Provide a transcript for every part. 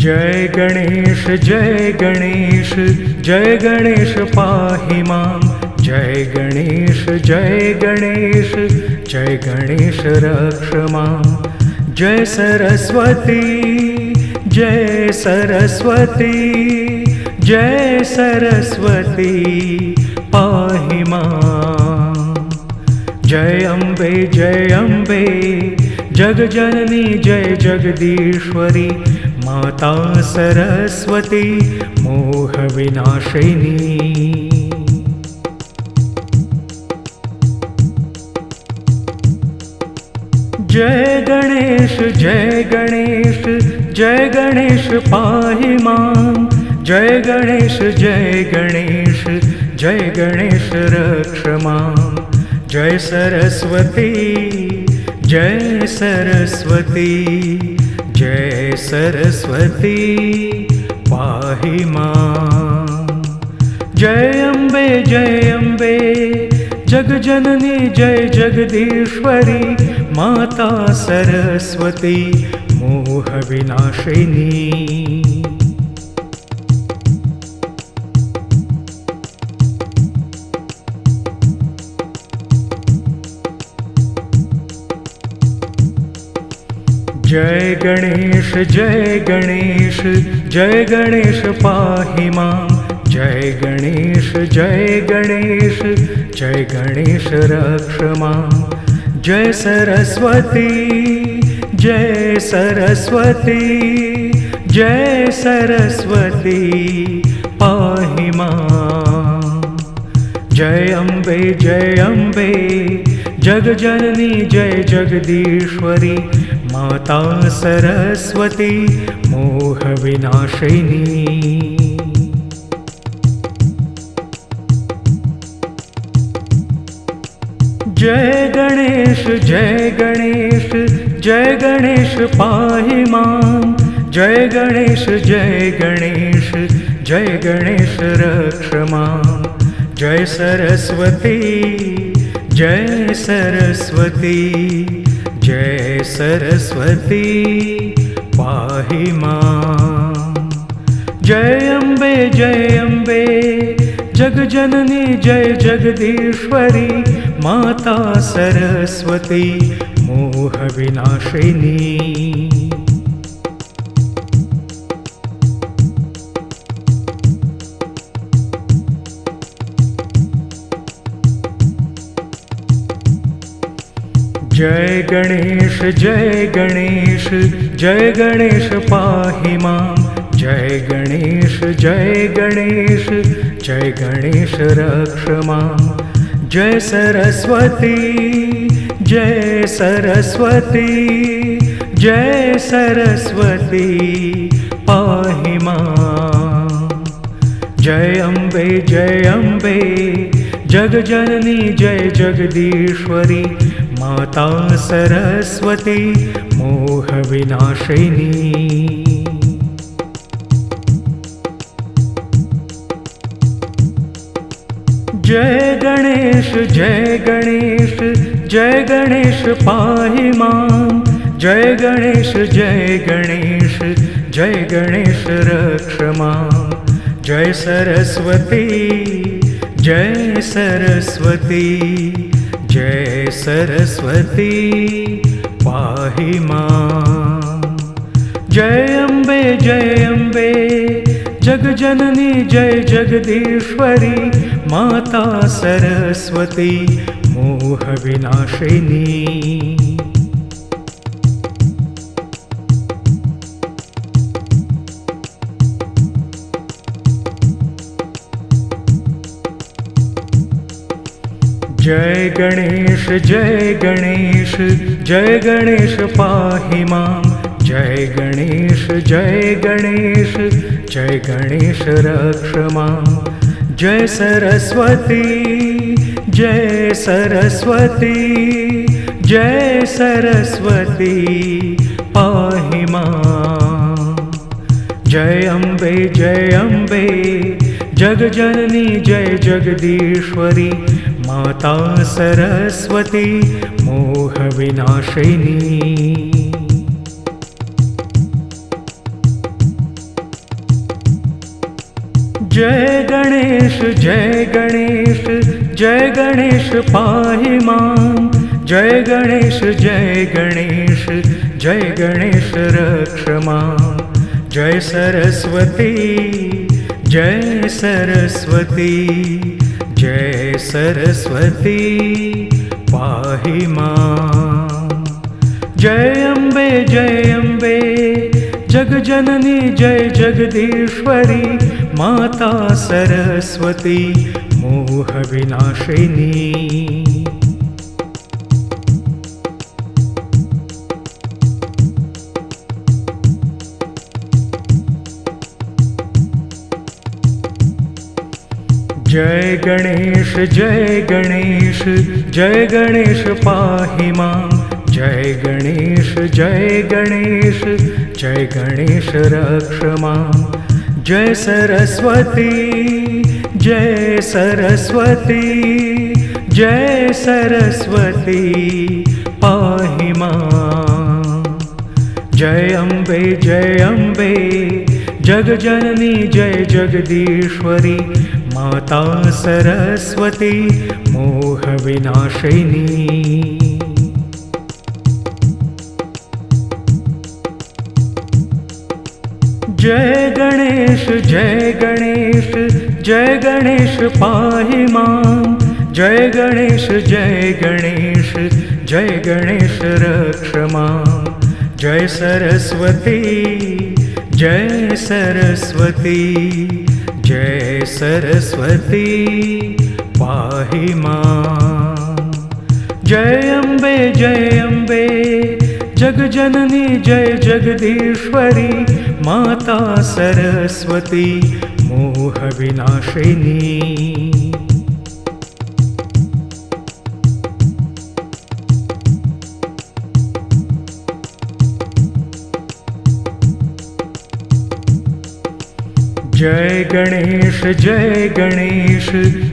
जय गणेश जय गणेश पाहि मां। जय गणेश जय गणेश रक्ष मां। जय सरस्वती जय सरस्वती पाहि मां। जय अम्बे जगजननी जय जगदीश्वरी माता सरस्वती मोह विनाशिनी। जय गणेश पाहि मां। जय गणेश रक्ष मां। जय सरस्वती पाहि मां। जय अम्बे जगजननी जय जगदीश्वरी माता सरस्वती मोह विनाशिनी। जय गणेश पाहि मां। जय गणेश रक्ष मां। जय सरस्वती पाहि मां। जय अम्बे जगजननी जय जगदीश्वरी माता सरस्वती मोह विनाशिनी। जय गणेश पाहि मां। जय गणेश रक्ष मां। जय सरस्वती पाहि मां। जय अम्बे जगजननी जय जगदीश्वरी माता सरस्वती मोह विनाशिनी। जय गणेश पाहि मां। जय गणेश रक्ष मां। जय सरस्वती पाहि मां। जय अम्बे जगजननी जय जगदीश्वरी माता सरस्वती मोह विनाशिनी। जय गणेश पाहि मां। जय गणेश रक्ष मां। जय सरस्वती पाहि मां। जय अम्बे जगजननी जय जगदीश्वरी माता सरस्वती मोह विनाशिनी। जय गणेश पाहि मां। जय गणेश रक्ष मां। जय सरस्वती पाहि मां। जय अम्बे जगजननी जय जगदीश्वरी माता सरस्वती मोह विनाशिनी। जय गणेश जय गणेश जय गणेश पाहि मां। जय गणेश जय गणेश जय गणेश रक्ष मां। जय सरस्वती जय सरस्वती जय सरस्वती पाहि मां। जय अम्बे जगजननी जय जगदीश्वरी माता सरस्वती मोह विनाशिनी। जय गणेश जय गणेश जय गणेश पाहि मां। जय गणेश जय गणेश जय गणेश रक्ष मां। जय सरस्वती जय सरस्वती जय सरस्वती पाहि मां। जय अम्बे जगजननी जय जगदीश्वरी माता सरस्वती मोह विनाशिनी। जय गणेश जय गणेश जय गणेश पाहि मां। जय गणेश जय गणेश जय गणेश रक्ष मां। जय सरस्वती जय सरस्वती जय सरस्वती पाहि मां। जय अम्बे जगजननी जय जगदीश्वरी माता सरस्वती मोह विनाशिनी। जय गणेश जय गणेश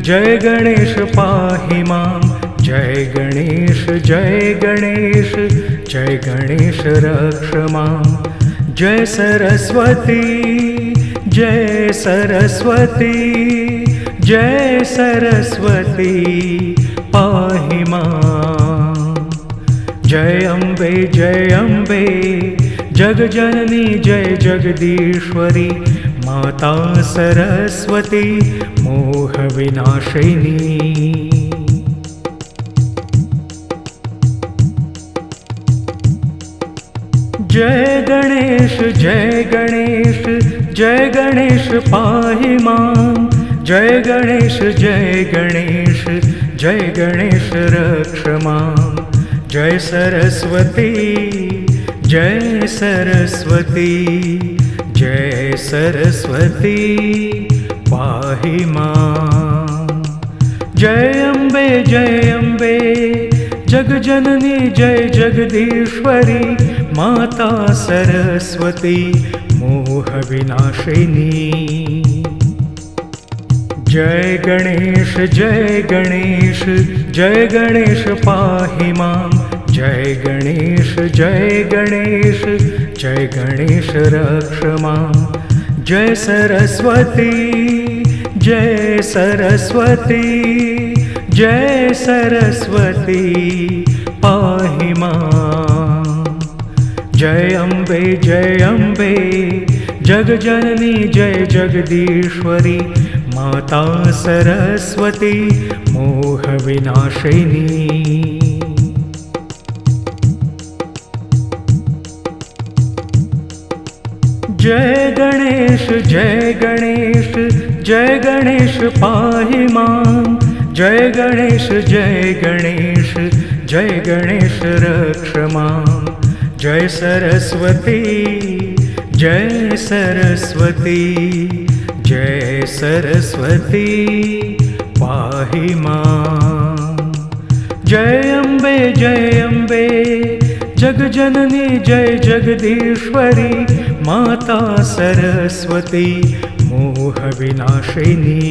जय गणेश पाहि मां। जय गणेश जय गणेश जय गणेश रक्ष मां। जय सरस्वती जय सरस्वती जय सरस्वती पाहि मां। जय अम्बे जगजननी जय जगदीश्वरी माता सरस्वती मोह विनाशिनी। जय गणेश जय गणेश जय गणेश पाहि मां। जय गणेश जय गणेश जय गणेश रक्ष मां। जय सरस्वती जय सरस्वती जय सरस्वती पाहि मां। जय अम्बे जगजननी जय जगदीश्वरी माता सरस्वती मोह विनाशिनी। जय गणेश जय गणेश जय गणेश पाहि मां। जय गणेश जय गणेश जय गणेश रक्ष मां। जय सरस्वती जय सरस्वती जय सरस्वती पाहि मां। जय अम्बे जगजननी जय जगदीश्वरी माता सरस्वती मोह विनाशिनी। जय गणेश जय गणेश जय गणेश पाहि मां। जय गणेश जय गणेश जय गणेश रक्ष मां। जय सरस्वती जय सरस्वती जय सरस्वती पाहि मां। जय अम्बे जगजननी जय जगदीश्वरी माता सरस्वती मोह विनाशिनी।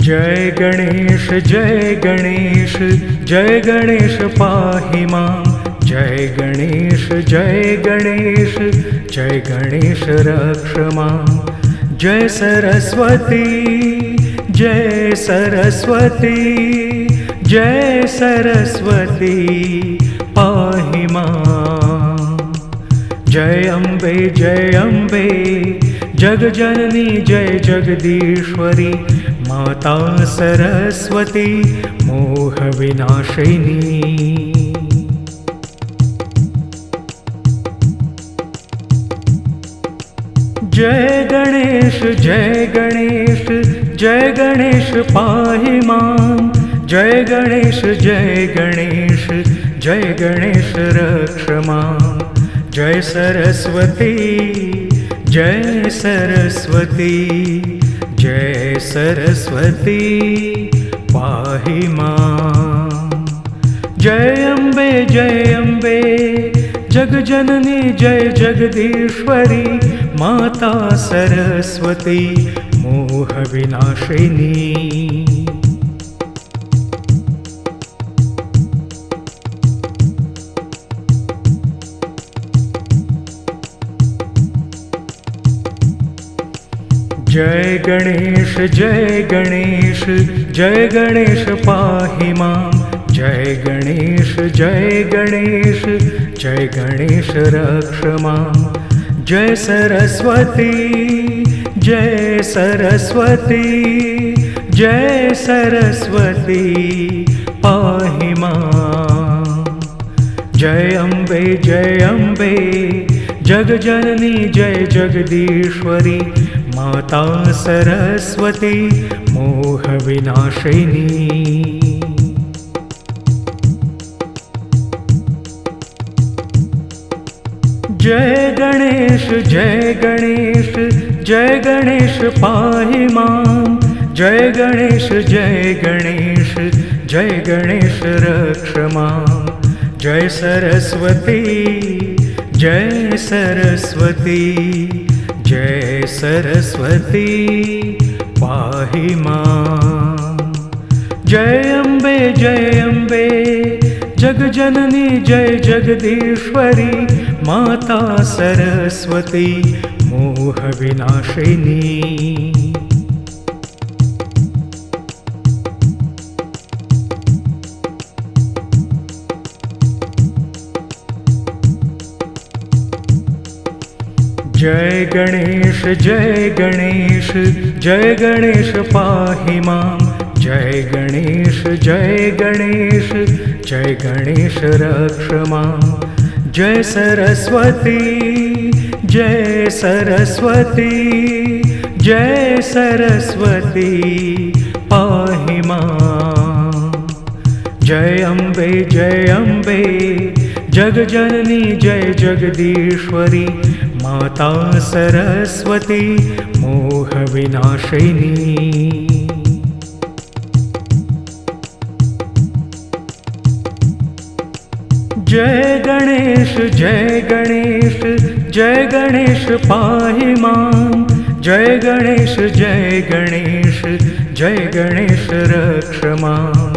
जय गणेश जय गणेश, जय गणेश पाहि मां। जय गणेश जय गणेश, जय गणेश रक्ष मां। जय सरस्वती जय सरस्वती, जय सरस्वती पाहि मां। जय अम्बे जगजननी जय जगदीश्वरी, माता सरस्वती मोहविनाशिनी। जय गणेश जय गणेश, जय गणेश पाहि मां। जय गणेश जय गणेश, जय गणेश रक्ष मां। जय सरस्वती जय सरस्वती, जय सरस्वती पाहि मां। जय अम्बे जगजननी जय जगदीश्वरी, माता सरस्वती मोहविनाशिनी। जय गणेश जय गणेश, जय गणेश पाहि मां। जय गणेश जय गणेश, जय गणेश रक्ष मां। जय सरस्वती जय सरस्वती, जय सरस्वती पाहि मां। जय अम्बे जगजननी जय जगदीश्वरी, माता सरस्वती मोहविनाशिनी। जय गणेश जय गणेश, जय गणेश पाहि मां। जय गणेश जय गणेश, जय गणेश रक्ष मां। जय सरस्वती जय सरस्वती, जय सरस्वती पाहि मां। जय अम्बे जगजननी जय जगदीश्वरी, माता सरस्वती मोहविनाशिनी। जय गणेश जय गणेश, जय गणेश पाहि मां। जय गणेश जय गणेश, जय गणेश रक्ष मां। जय सरस्वती जय सरस्वती, जय सरस्वती पाहि मां। जय अम्बे जगजननी जय जगदीश्वरी, माता सरस्वती मोहविनाशिनी। जय गणेश जय गणेश, जय गणेश पाहि मां। जय गणेश जय गणेश, जय गणेश रक्ष मां।